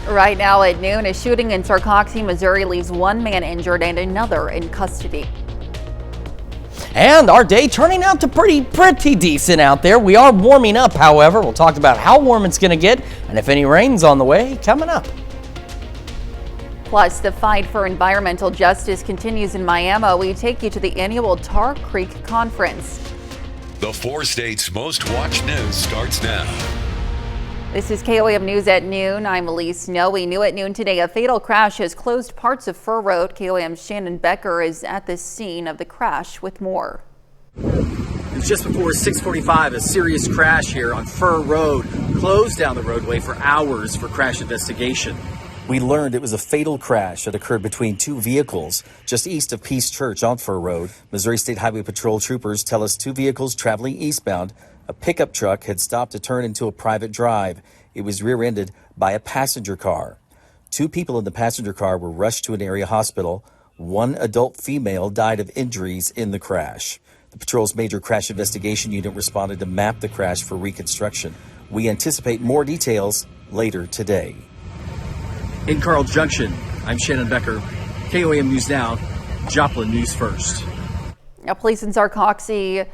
Right now at noon, a shooting in Sarcoxie, Missouri leaves one man injured and another in custody. And our day turning out to pretty decent out there. We are warming up, however. We'll talk about how warm it's going to get and if any rain's on the way coming up. Plus, the fight for environmental justice continues in Miami. We take you to the annual Tar Creek Conference. The 4 states' most watched news starts now. This is KOAM News at noon. I'm Elise Noe. New at noon today, a fatal crash has closed parts of Fur Road. KOAM's Shannon Becker is at the scene of the crash with more. It was just before 6:45, a serious crash here on Fur Road closed down the roadway for hours for crash investigation. We learned it was a fatal crash that occurred between two vehicles just east of Peace Church on Fur Road. Missouri State Highway Patrol troopers tell us two vehicles traveling eastbound. A pickup truck had stopped to turn into a private drive. It was rear-ended by a passenger car. 2 people in the passenger car were rushed to an area hospital. 1 adult female died of injuries in the crash. The patrol's major crash investigation unit responded to map the crash for reconstruction. We anticipate more details later today. In Carl Junction, I'm Shannon Becker. KOAM News Now, Joplin News First. Now, police in Sarcoxie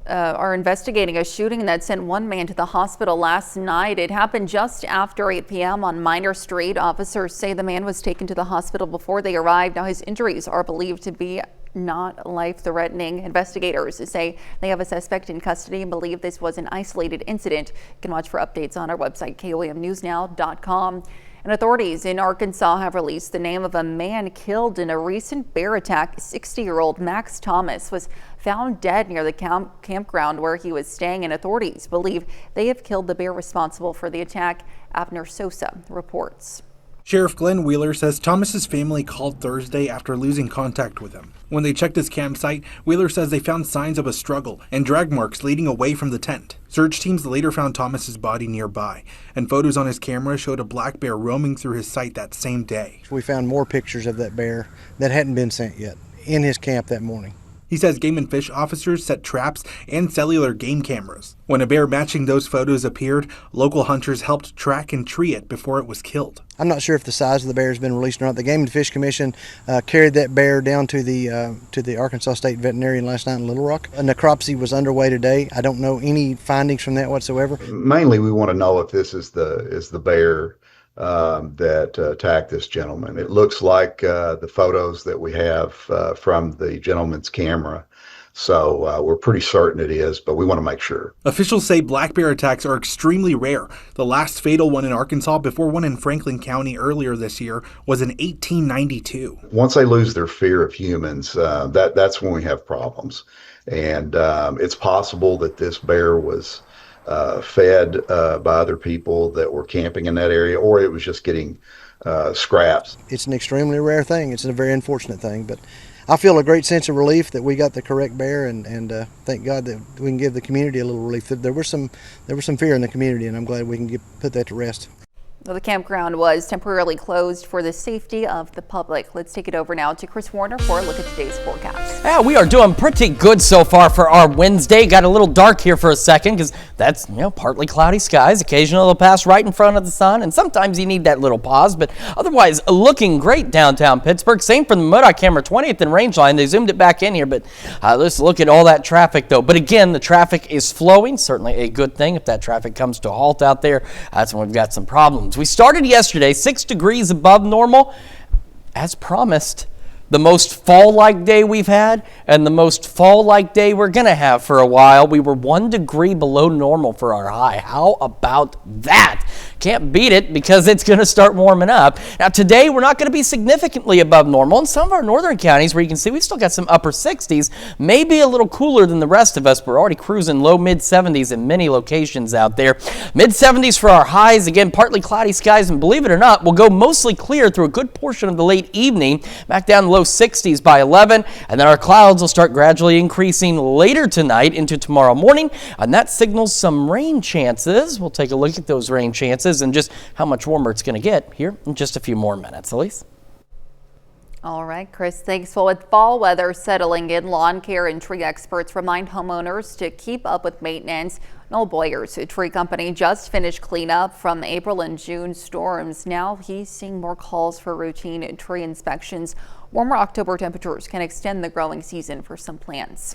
are investigating a shooting that sent one man to the hospital last night. It happened just after 8 p.m. on Minor Street. Officers say the man was taken to the hospital before they arrived. Now, his injuries are believed to be not life-threatening. Investigators say they have a suspect in custody and believe this was an isolated incident. You can watch for updates on our website, KOAMnewsnow.com. And authorities in Arkansas have released the name of a man killed in a recent bear attack. 60-year-old Max Thomas was found dead near the campground where he was staying, and authorities believe they have killed the bear responsible for the attack. Abner Sosa reports. Sheriff Glenn Wheeler says Thomas's family called Thursday after losing contact with him. When they checked his campsite, Wheeler says they found signs of a struggle and drag marks leading away from the tent. Search teams later found Thomas's body nearby, and photos on his camera showed a black bear roaming through his site that same day. We found more pictures of that bear that hadn't been sent yet in his camp that morning. He says Game and Fish officers set traps and cellular game cameras. When a bear matching those photos appeared, local hunters helped track and tree it before it was killed. I'm not sure if the size of the bear has been released or not. The Game and Fish Commission carried that bear down to the Arkansas State Veterinarian last night in Little Rock. A necropsy was underway today. I don't know any findings from that whatsoever. Mainly, we want to know if this is the bear that attacked this gentleman. It looks like the photos that we have from the gentleman's camera. So we're pretty certain it is, but we want to make sure. Officials say black bear attacks are extremely rare. The last fatal one in Arkansas before one in Franklin County earlier this year was in 1892. Once they lose their fear of humans, that's when we have problems. And it's possible that this bear was fed by other people that were camping in that area, or it was just getting scraps. It's an extremely rare thing. It's a very unfortunate thing, but I feel a great sense of relief that we got the correct bear, and thank God that we can give the community a little relief. There was some fear in the community, and I'm glad we can put that to rest. The campground was temporarily closed for the safety of the public. Let's take it over now to Chris Warner for a look at today's forecast. Yeah, we are doing pretty good so far for our Wednesday. Got a little dark here for a second because that's, partly cloudy skies. Occasionally they'll pass right in front of the sun, and sometimes you need that little pause, but otherwise looking great downtown Pittsburgh. Same for the MoDOT camera, 20th and Rangeline. They zoomed it back in here, but let's look at all that traffic though. But again, the traffic is flowing. Certainly a good thing. If that traffic comes to a halt out there, that's when we've got some problems. We started yesterday 6 degrees above normal. As promised, the most fall-like day we've had and the most fall-like day we're going to have for a while. We were 1 degree below normal for our high. How about that? Can't beat it because it's going to start warming up. Now today we're not going to be significantly above normal. In some of our northern counties where you can see we've still got some upper 60s, maybe a little cooler than the rest of us. We're already cruising low mid 70s in many locations out there. Mid 70s for our highs. Again, partly cloudy skies, and believe it or not, we'll go mostly clear through a good portion of the late evening, back down to low 60s by 11, and then our clouds will start gradually increasing later tonight into tomorrow morning, and that signals some rain chances. We'll take a look at those rain chances and just how much warmer it's going to get here in just a few more minutes. Elise? All right, Chris, thanks. Well, with fall weather settling in, lawn care and tree experts remind homeowners to keep up with maintenance. Well, Boyer's tree company just finished cleanup from April and June storms. Now he's seeing more calls for routine tree inspections. Warmer October temperatures can extend the growing season for some plants.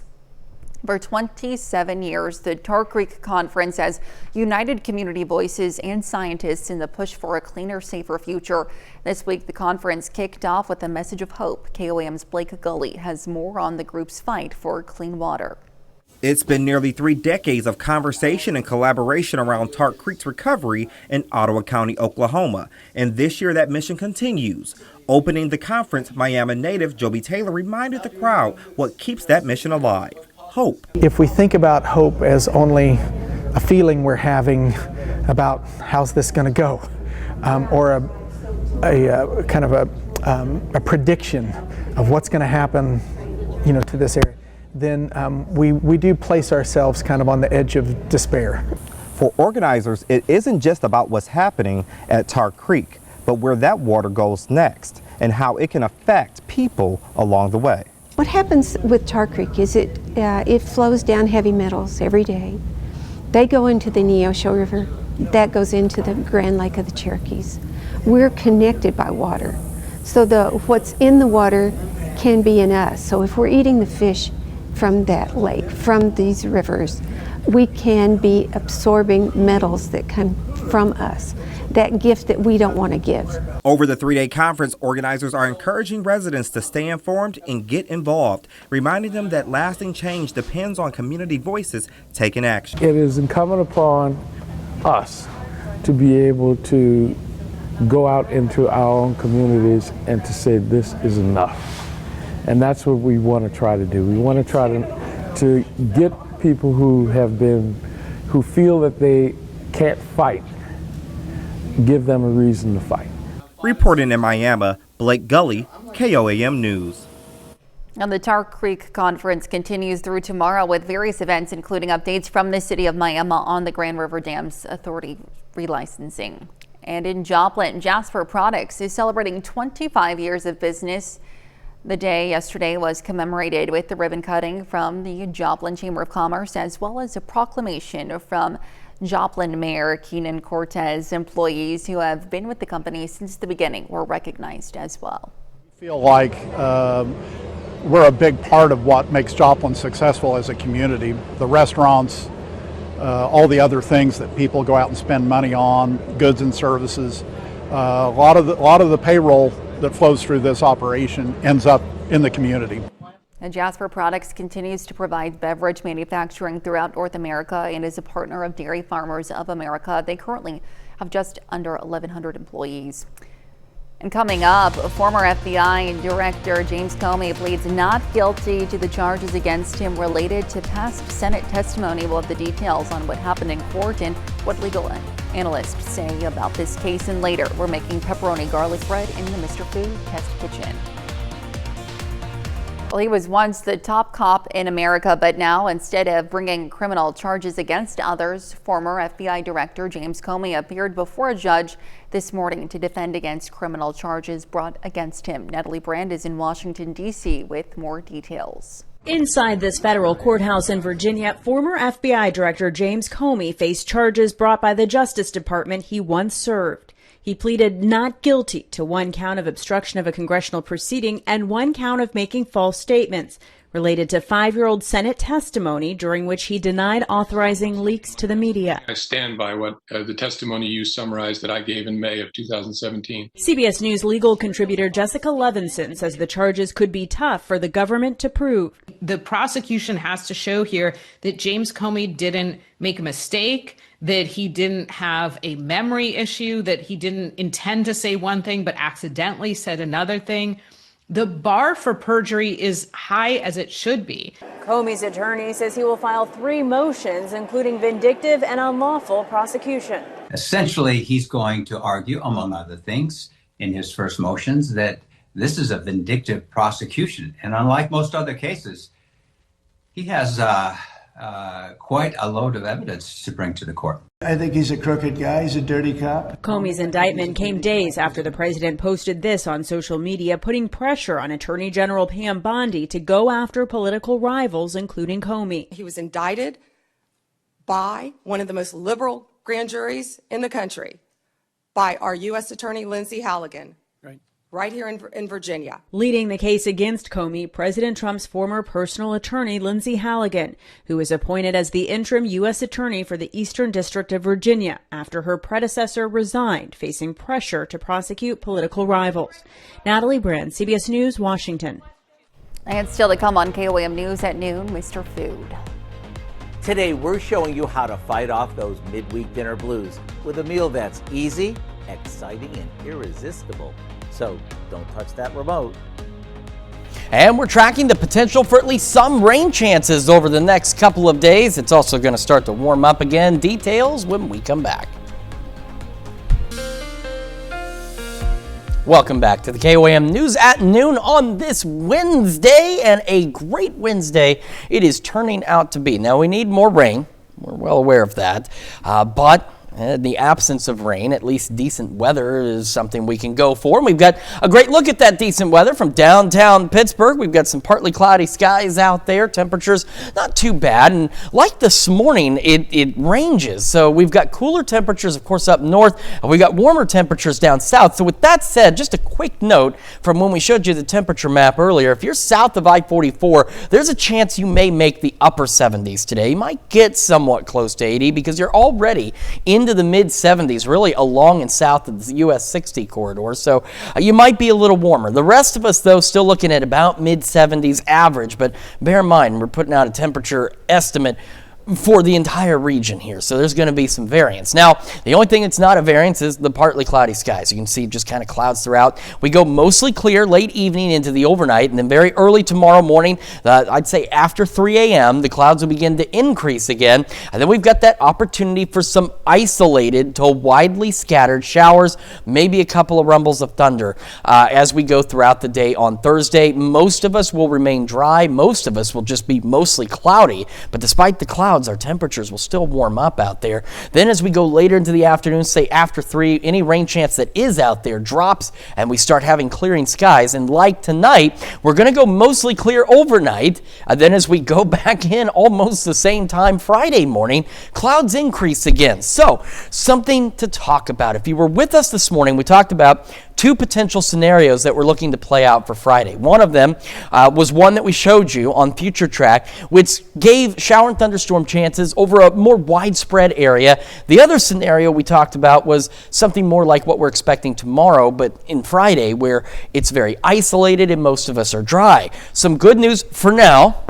For 27 years, the Tar Creek Conference has united community voices and scientists in the push for a cleaner, safer future. This week, the conference kicked off with a message of hope. KOAM's Blake Gully has more on the group's fight for clean water. It's been nearly 3 decades of conversation and collaboration around Tar Creek's recovery in Ottawa County, Oklahoma. And this year that mission continues. Opening the conference, Miami native Joby Taylor reminded the crowd what keeps that mission alive. Hope. If we think about hope as only a feeling we're having about how's this going to go, or a kind of a prediction of what's going to happen, to this area, then we do place ourselves kind of on the edge of despair. For organizers, it isn't just about what's happening at Tar Creek, but where that water goes next and how it can affect people along the way. What happens with Tar Creek is it flows down heavy metals every day. They go into the Neosho River. That goes into the Grand Lake of the Cherokees. We're connected by water. So what's in the water can be in us. So if we're eating the fish from that lake, from these rivers, we can be absorbing metals that come from us. That gift that we don't want to give. Over the 3-day conference, organizers are encouraging residents to stay informed and get involved, reminding them that lasting change depends on community voices taking action. It is incumbent upon us to be able to go out into our own communities and to say this is enough. And that's what we want to try to do. We want to try to get people who feel that they can't fight, give them a reason to fight. Reporting in Miami, Blake Gully, KOAM News. And the Tar Creek Conference continues through tomorrow with various events, including updates from the city of Miami on the Grand River Dams Authority relicensing. And in Joplin, Jasper Products is celebrating 25 years of business. The day yesterday was commemorated with the ribbon cutting from the Joplin Chamber of Commerce, as well as a proclamation from Joplin Mayor Keenan Cortez. Employees who have been with the company since the beginning were recognized as well. I feel like we're a big part of what makes Joplin successful as a community. The restaurants, all the other things that people go out and spend money on, goods and services. A lot of the payroll that flows through this operation ends up in the community. And Jasper Products continues to provide beverage manufacturing throughout North America and is a partner of Dairy Farmers of America. They currently have just under 1,100 employees. And coming up, former FBI Director James Comey pleads not guilty to the charges against him related to past Senate testimony. We'll have the details on what happened in court and what legal analysts say about this case. And later, we're making pepperoni garlic bread in the Mr. Food Test Kitchen. Well, he was once the top cop in America, but now instead of bringing criminal charges against others, former FBI Director James Comey appeared before a judge this morning to defend against criminal charges brought against him. Natalie Brand is in Washington, D.C. with more details. Inside this federal courthouse in Virginia, former FBI Director James Comey faced charges brought by the Justice Department he once served. He pleaded not guilty to 1 count of obstruction of a congressional proceeding and 1 count of making false statements related to 5-year-old Senate testimony during which he denied authorizing leaks to the media. I stand by what the testimony you summarized that I gave in May of 2017. CBS News legal contributor Jessica Levinson says the charges could be tough for the government to prove. The prosecution has to show here that James Comey didn't make a mistake, that he didn't have a memory issue, that he didn't intend to say one thing but accidentally said another thing. The bar for perjury is high as it should be. Comey's attorney says he will file 3 motions, including vindictive and unlawful prosecution. Essentially, he's going to argue, among other things, in his first motions, that this is a vindictive prosecution. And unlike most other cases, he has quite a load of evidence to bring to the court. I think he's a crooked guy. He's a dirty cop. Comey's indictment came days after the president posted this on social media, putting pressure on Attorney General Pam Bondi to go after political rivals, including Comey. He was indicted by one of the most liberal grand juries in the country, by our U.S. Attorney Lindsay Halligan, right here in Virginia. Leading the case against Comey, President Trump's former personal attorney, Lindsay Halligan, who was appointed as the interim U.S. Attorney for the Eastern District of Virginia after her predecessor resigned, facing pressure to prosecute political rivals. Natalie Brand, CBS News, Washington. And still to come on KOAM News at noon, Mr. Food. Today, we're showing you how to fight off those midweek dinner blues with a meal that's easy, exciting, and irresistible. So don't touch that remote. And we're tracking the potential for at least some rain chances over the next couple of days. It's also going to start to warm up again. Details when we come back. Welcome back to the KOAM News at noon on this Wednesday, and a great Wednesday it is turning out to be. Now, we need more rain. We're well aware of that, but in the absence of rain, at least decent weather is something we can go for. And we've got a great look at that decent weather from downtown Pittsburgh. We've got some partly cloudy skies out there. Temperatures not too bad. And like this morning, it ranges. So we've got cooler temperatures, of course, up north. And we've got warmer temperatures down south. So with that said, just a quick note from when we showed you the temperature map earlier. If you're south of I-44, there's a chance you may make the upper 70s today. You might get somewhat close to 80 because you're already into the mid 70s, really along and south of the US 60 corridor. So you might be a little warmer. The rest of us, though, still looking at about mid 70s average. But bear in mind, we're putting out a temperature estimate for the entire region here, so there's going to be some variance. Now, the only thing that's not a variance is the partly cloudy skies. You can see just kind of clouds throughout. We go mostly clear late evening into the overnight, and then very early tomorrow morning, I'd say after 3 a.m., the clouds will begin to increase again, and then we've got that opportunity for some isolated to widely scattered showers, maybe a couple of rumbles of thunder as we go throughout the day on Thursday. Most of us will remain dry. Most of us will just be mostly cloudy, but despite the clouds, our temperatures will still warm up out there. Then as we go later into the afternoon, say after 3, any rain chance that is out there drops and we start having clearing skies. And like tonight, we're going to go mostly clear overnight. And then as we go back in almost the same time Friday morning, clouds increase again. So something to talk about. If you were with us this morning, we talked about 2 potential scenarios that we're looking to play out for Friday. One of them was one that we showed you on Future Track, which gave shower and thunderstorm chances over a more widespread area. The other scenario we talked about was something more like what we're expecting tomorrow, but in Friday, where it's very isolated and most of us are dry. Some good news for now,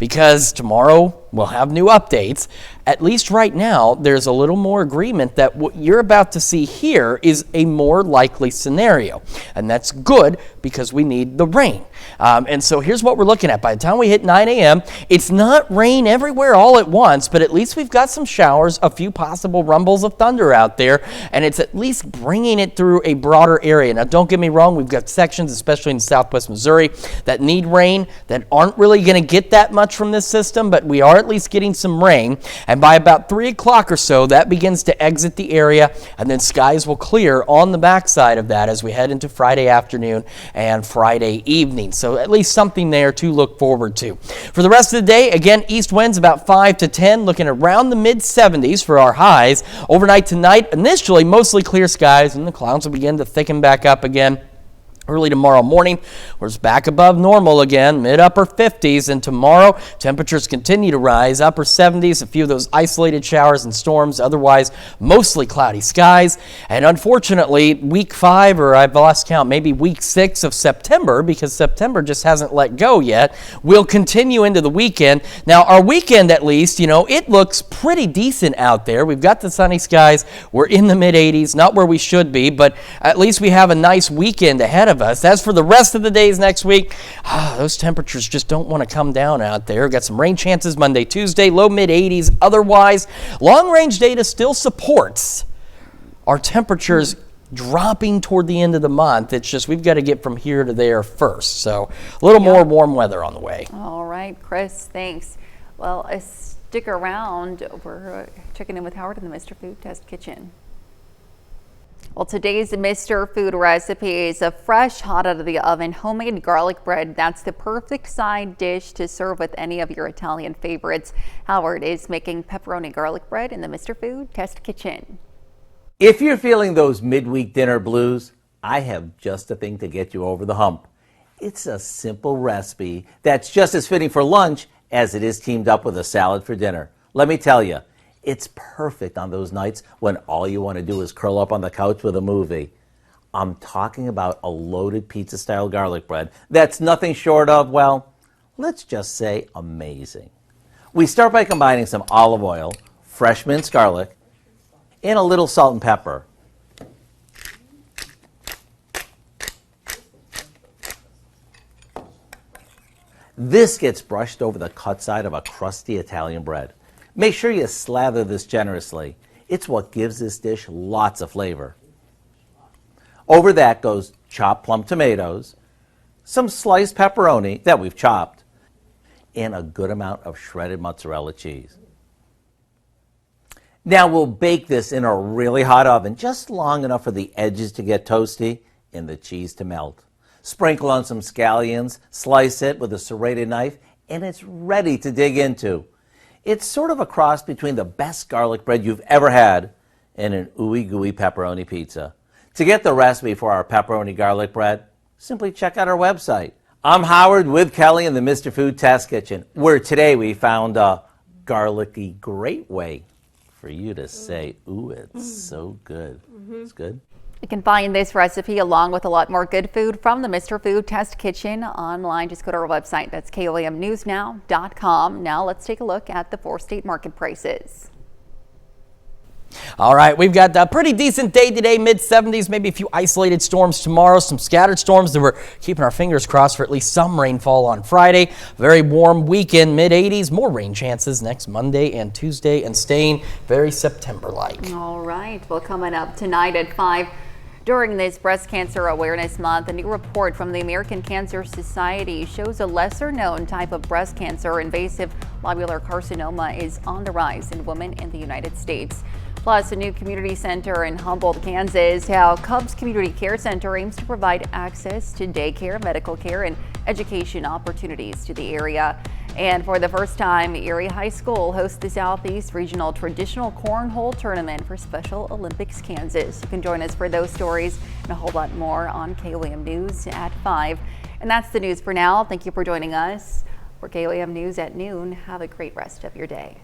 because tomorrow we'll have new updates. At least right now, there's a little more agreement that what you're about to see here is a more likely scenario. And that's good because we need the rain. And so here's what we're looking at. By the time we hit 9 a.m., it's not rain everywhere all at once, but at least we've got some showers, a few possible rumbles of thunder out there, and it's at least bringing it through a broader area. Now, don't get me wrong, we've got sections, especially in southwest Missouri, that need rain, that aren't really going to get that much from this system, but we are at least getting some rain. And by about 3 o'clock or so, that begins to exit the area, and then skies will clear on the backside of that as we head into Friday afternoon and Friday evening. So at least something there to look forward to. For the rest of the day, again, east winds about 5 to 10, looking around the mid-70s for our highs. Overnight tonight, initially mostly clear skies, and the clouds will begin to thicken back up again. Early tomorrow morning, we're back above normal again, mid-upper 50s, and tomorrow temperatures continue to rise, upper 70s, a few of those isolated showers and storms, otherwise mostly cloudy skies. And unfortunately, week 5, or I've lost count, maybe week 6 of September, because September just hasn't let go yet, will continue into the weekend. Now, our weekend at least, it looks pretty decent out there. We've got the sunny skies, we're in the mid-80s, not where we should be, but at least we have a nice weekend ahead of us. As for the rest of the days next week, those temperatures just don't want to come down out there. Got some rain chances Monday, Tuesday, low mid-80s. Otherwise, long-range data still supports our temperatures dropping toward the end of the month. It's just we've got to get from here to there first. So a little more warm weather on the way. All right, Chris, thanks. Well, stick around. We're checking in with Howard in the Mr. Food Test Kitchen. Well, today's Mr. Food recipe is a fresh, hot out of the oven, homemade garlic bread. That's the perfect side dish to serve with any of your Italian favorites. Howard is making pepperoni garlic bread in the Mr. Food Test Kitchen. If you're feeling those midweek dinner blues, I have just the thing to get you over the hump. It's a simple recipe that's just as fitting for lunch as it is teamed up with a salad for dinner. Let me tell you, it's perfect on those nights when all you want to do is curl up on the couch with a movie. I'm talking about a loaded pizza-style garlic bread that's nothing short of, well, let's just say amazing. We start by combining some olive oil, fresh minced garlic, and a little salt and pepper. This gets brushed over the cut side of a crusty Italian bread. Make sure you slather this generously. It's what gives this dish lots of flavor. Over that goes chopped plum tomatoes, some sliced pepperoni that we've chopped, and a good amount of shredded mozzarella cheese. Now we'll bake this in a really hot oven, just long enough for the edges to get toasty and the cheese to melt. Sprinkle on some scallions, slice it with a serrated knife, and it's ready to dig into. It's sort of a cross between the best garlic bread you've ever had and an ooey gooey pepperoni pizza. To get the recipe for our pepperoni garlic bread, simply check out our website. I'm Howard with Kelly in the Mr. Food Test Kitchen, where today we found a garlicky great way for you to say, ooh, it's so good. It's good. You can find this recipe along with a lot more good food from the Mr. Food Test Kitchen online. Just go to our website. That's KOAMnewsnow.com. Now let's take a look at the 4-state market prices. All right, we've got a pretty decent day today, mid-70s, maybe a few isolated storms tomorrow, some scattered storms that we're keeping our fingers crossed for at least some rainfall on Friday. Very warm weekend, mid-80s, more rain chances next Monday and Tuesday, and staying very September-like. All right, well, coming up tonight at 5. During this Breast Cancer Awareness Month, a new report from the American Cancer Society shows a lesser-known type of breast cancer, invasive lobular carcinoma, is on the rise in women in the United States. Plus, a new community center in Humboldt, Kansas, how Cubs Community Care Center aims to provide access to daycare, medical care, and education opportunities to the area. And for the first time, Erie High School hosts the Southeast Regional Traditional Cornhole Tournament for Special Olympics Kansas. You can join us for those stories and a whole lot more on KOAM News at 5. And that's the news for now. Thank you for joining us for KOAM News at noon. Have a great rest of your day.